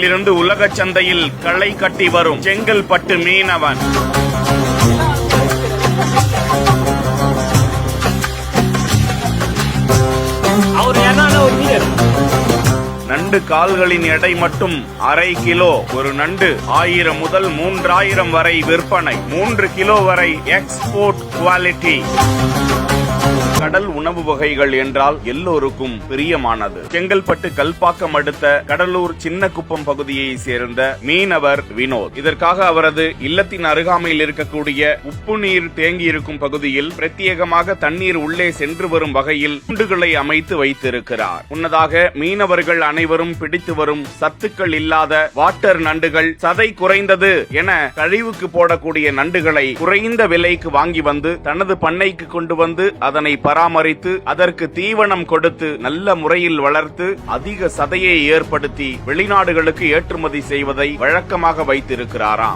ஆண்டுகளிலிருந்து உலக சந்தையில் களை கட்டி வரும் செங்கல்பட்டு மீனவன். நண்டு கால்களின் எடை மட்டும் அரை கிலோ. ஒரு நண்டு 1000 முதல் 3000 வரை விற்பனை. 3 கிலோ வரை எக்ஸ்போர்ட் குவாலிட்டி. கடல் உணவு வகைகள் என்றால் எல்லோருக்கும் பிரியமானது. செங்கல்பட்டு கல்பாக்கம் அடுத்த கடலூர் சின்ன குப்பம் பகுதியை சேர்ந்த மீனவர் வினோத். இதற்காக அவரது இல்லத்தின் அருகாமையில் இருக்கக்கூடிய உப்பு நீர் தேங்கி இருக்கும் பகுதியில் பிரத்யேகமாக தண்ணீர் உள்ளே சென்று வரும் வகையில் கூண்டுகளை அமைத்து வைத்திருக்கிறார். முன்னதாக மீனவர்கள் அனைவரும் பிடித்து வரும் சத்துக்கள் இல்லாத வாட்டர் நண்டுகள், சதை குறைந்தது என கழிவுக்கு போடக்கூடிய நண்டுகளை குறைந்த விலைக்கு வாங்கி வந்து தனது பண்ணைக்கு கொண்டு வந்து அதனை பராமரித்து அதற்கு தீவனம் கொடுத்து நல்ல முறையில் வளர்த்து அதிக சதையை ஏற்படுத்தி வெளிநாடுகளுக்கு ஏற்றுமதி செய்வதை வழக்கமாக வைத்திருக்கிறாராம்.